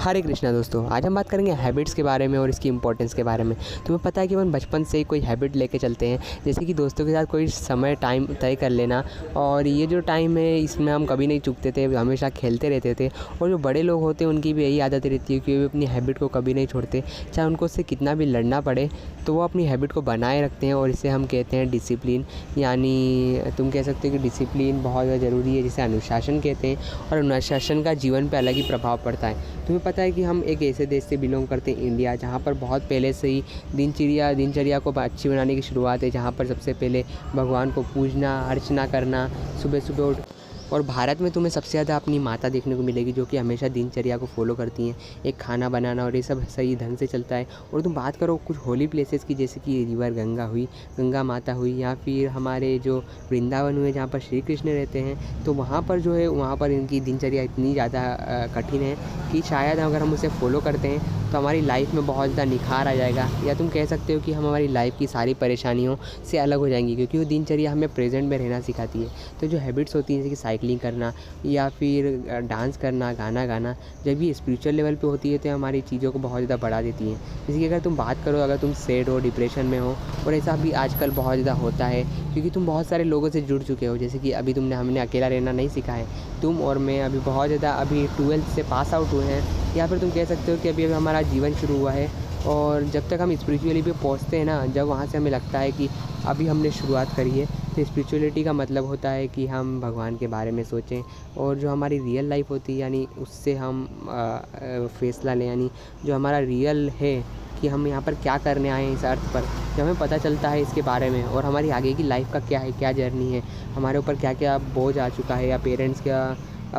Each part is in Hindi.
हरे कृष्णा दोस्तों, आज हम बात करेंगे हैबिट्स के बारे में और इसकी इंपॉर्टेंस के बारे में। तुम्हें पता है कि अपन बचपन से ही कोई हैबिट लेके चलते हैं, जैसे कि दोस्तों के साथ कोई समय टाइम तय कर लेना, और ये जो टाइम है इसमें हम कभी नहीं चूकते थे, हमेशा खेलते रहते थे। और जो बड़े लोग होते हैं उनकी भी यही आदत रहती है कि वो अपनी हैबिट को कभी नहीं छोड़ते, चाहे उनको उससे कितना भी लड़ना पड़े तो वो अपनी हैबिट को बनाए रखते हैं। और इसे हम कहते हैं डिसिप्लिन, यानी तुम कह सकते हो कि डिसिप्लिन बहुत ज़्यादा ज़रूरी है, जिसे अनुशासन कहते हैं। और अनुशासन का जीवन पर अलग ही प्रभाव पड़ता है। तुम्हें पता है कि हम एक ऐसे देश से बिलोंग करते हैं, इंडिया, जहाँ पर बहुत पहले से ही दिनचर्या को अच्छी बनाने की शुरुआत है, जहाँ पर सबसे पहले भगवान को पूजना अर्चना करना सुबह सुबह उठ। और भारत में तुम्हें सबसे ज़्यादा अपनी माता देखने को मिलेगी, जो कि हमेशा दिनचर्या को फॉलो करती हैं, एक खाना बनाना और ये सब सही ढंग से चलता है। और तुम बात करो कुछ होली प्लेसेस की, जैसे कि रिवर गंगा हुई, गंगा माता हुई, या फिर हमारे जो वृंदावन हुए जहाँ पर श्री कृष्ण रहते हैं, तो वहाँ पर जो है वहाँ पर इनकी दिनचर्या इतनी ज़्यादा कठिन है कि शायद अगर हम उसे फॉलो करते हैं तो हमारी लाइफ में बहुत ज़्यादा निखार आ जाएगा, या तुम कह सकते हो कि हम हमारी लाइफ की सारी परेशानियों से अलग हो जाएंगी, क्योंकि वो दिनचर्या हमें प्रेजेंट में रहना सिखाती है। तो जो हैबिट्स होती हैं, जैसे कि साइकिलिंग करना या फिर डांस करना, गाना गाना, जब ये स्पिरिचुअल लेवल पे होती है तो हमारी चीज़ों को बहुत ज़्यादा बढ़ा देती हैं। जैसे कि अगर तुम बात करो, अगर तुम सैड हो, डिप्रेशन में हो, और ऐसा भी आजकल बहुत ज़्यादा होता है क्योंकि तुम बहुत सारे लोगों से जुड़ चुके हो, जैसे कि अभी हमने अकेला रहना नहीं सीखा है। तुम और मैं अभी बहुत ज़्यादा अभी 12th से पास आउट हुए हैं, या फिर तुम कह सकते हो कि अभी हमारा जीवन शुरू हुआ है। और जब तक हम स्पिरिचुअली पे पहुँचते हैं ना, जब वहाँ से हमें लगता है कि अभी हमने शुरुआत करी है, तो स्पिरिचुअलिटी का मतलब होता है कि हम भगवान के बारे में सोचें, और जो हमारी रियल लाइफ होती है, यानी उससे हम फैसला लें, यानी जो हमारा रियल है कि हम यहाँ पर क्या करने आए हैं इस अर्थ पर, जब हमें पता चलता है इसके बारे में, और हमारी आगे की लाइफ का क्या है, क्या जर्नी है, हमारे ऊपर क्या क्या बोझ आ चुका है, या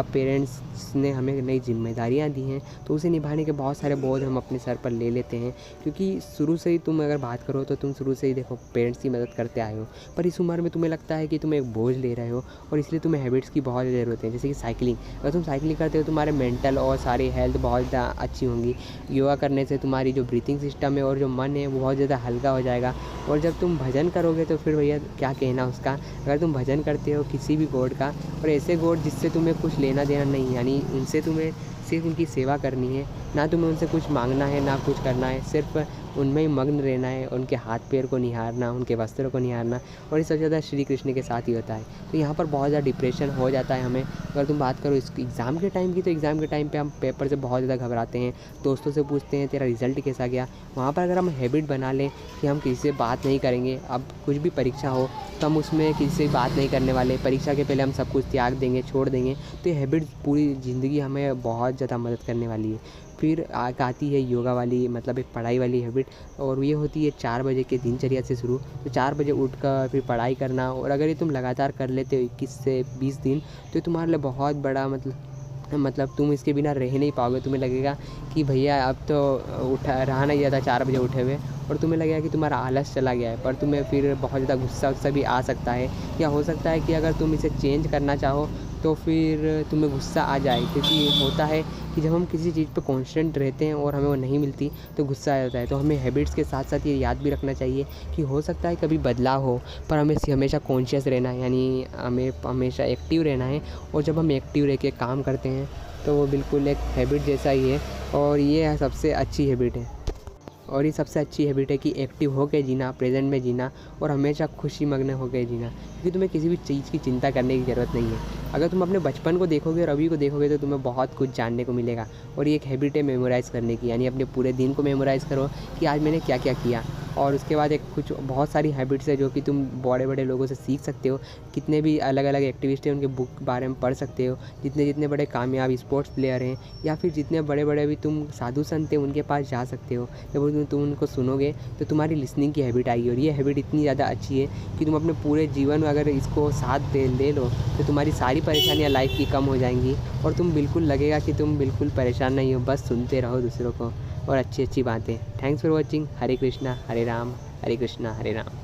पेरेंट्स ने हमें नई जिम्मेदारियां दी हैं, तो उसे निभाने के बहुत सारे बोझ हम अपने सर पर ले लेते हैं। क्योंकि शुरू से ही तुम अगर बात करो तो तुम शुरू से ही देखो पेरेंट्स की मदद करते आए हो, पर इस उम्र में तुम्हें लगता है कि तुम एक बोझ ले रहे हो, और इसलिए तुम्हें हैबिट्स की बहुत ज़रूरत है। जैसे कि साइकिलिंग, अगर तुम साइकिलिंग करते हो तुम्हारे मेंटल और सारी हेल्थ बहुत ज़्यादा अच्छी होंगी। योगा करने से तुम्हारी जो ब्रीथिंग सिस्टम है और जो मन है वो बहुत ज़्यादा हल्का हो जाएगा। और जब तुम भजन करोगे तो फिर भैया क्या कहना उसका, अगर तुम भजन करते हो किसी भी गॉड का, और ऐसे गॉड जिससे तुम्हें कुछ लेना देना नहीं है, यानी उनसे तुम्हें सिर्फ उनकी सेवा करनी है, ना तुम्हें उनसे कुछ मांगना है ना कुछ करना है, सिर्फ उनमें ही मग्न रहना है, उनके हाथ पैर को निहारना, उनके वस्त्रों को निहारना। और ये सबसे ज़्यादा श्री कृष्ण के साथ ही होता है। तो यहाँ पर बहुत ज़्यादा डिप्रेशन हो जाता है हमें। अगर तुम बात करो इस एग्ज़ाम के टाइम की, तो एग्ज़ाम के टाइम पे हम पेपर से बहुत ज़्यादा घबराते हैं, दोस्तों से पूछते हैं तेरा रिज़ल्ट कैसा गया। वहाँ पर अगर हम हैबिट बना लें कि हम किसी से बात नहीं करेंगे, अब कुछ भी परीक्षा हो तो हम उसमें किसी से बात नहीं करने वाले, परीक्षा के पहले हम सब कुछ त्याग देंगे, छोड़ देंगे, तो ये हैबिट पूरी ज़िंदगी हमें बहुत ज़्यादा मदद करने वाली है। फिर आती है योगा वाली, मतलब एक पढ़ाई वाली हैबिट, और ये होती है 4 बजे के दिनचर्या से शुरू। तो 4 बजे उठकर फिर पढ़ाई करना, और अगर ये तुम लगातार कर लेते हो 21 से 20 दिन, तो तुम्हारे लिए बहुत बड़ा मतलब तुम इसके बिना रह नहीं पाओगे। तुम्हें लगेगा कि भैया अब तो रहा नहीं जाता 4 बजे उठे हुए, और तुम्हें लगेगा कि तुम्हारा आलस चला गया है, पर तुम्हें फिर बहुत ज़्यादा गुस्सा भी आ सकता है, या हो सकता है कि अगर तुम इसे चेंज करना चाहो तो फिर तुम्हें गुस्सा आ जाए। क्योंकि होता है कि जब हम किसी चीज़ पे कॉन्स्टेंट रहते हैं और हमें वो नहीं मिलती तो गुस्सा आ जाता है। तो हमें हैबिट्स के साथ साथ ये याद भी रखना चाहिए कि हो सकता है कभी बदलाव हो, पर हमें हमेशा कॉन्शियस रहना है, यानी हमें हमेशा एक्टिव रहना है। और जब हम एक्टिव रह के काम करते हैं तो वो बिल्कुल एक हैबिट जैसा ही है, और ये सबसे अच्छी हैबिट है। और ये सबसे अच्छी हैबिट है कि एक्टिव होकर जीना, प्रेजेंट में जीना, और हमेशा खुशी मग्न होकर जीना, क्योंकि तुम्हें किसी भी चीज़ की चिंता करने की ज़रूरत नहीं है। अगर तुम अपने बचपन को देखोगे और अभी को देखोगे तो तुम्हें बहुत कुछ जानने को मिलेगा। और ये एक हैबिट है मेमोराइज़ करने की, यानी अपने पूरे दिन को मेमोराइज़ करो कि आज मैंने क्या क्या किया। और उसके बाद कुछ बहुत सारी हैबिट्स है जो कि तुम बड़े बड़े लोगों से सीख सकते हो। कितने भी अलग अलग एक्टिविस्ट हैं उनके बुक के बारे में पढ़ सकते हो। जितने बड़े कामयाब स्पोर्ट्स प्लेयर हैं, या फिर जितने बड़े बड़े भी तुम साधु संत हैं उनके पास जा सकते हो। जब तुम उनको सुनोगे तो तुम्हारी लिसनिंग की हैबिट आएगी, और ये हैबिट इतनी ज़्यादा अच्छी है कि तुम अपने पूरे जीवन में अगर इसको साथ ले लो तो तुम्हारी सारी परेशानियाँ लाइफ की कम हो जाएंगी, और तुम बिल्कुल लगेगा कि तुम बिल्कुल परेशान नहीं हो, बस सुनते रहो दूसरों को और अच्छी अच्छी बातें। Thanks for watching. Hare Krishna Hare Ram, Hare Krishna Hare Ram.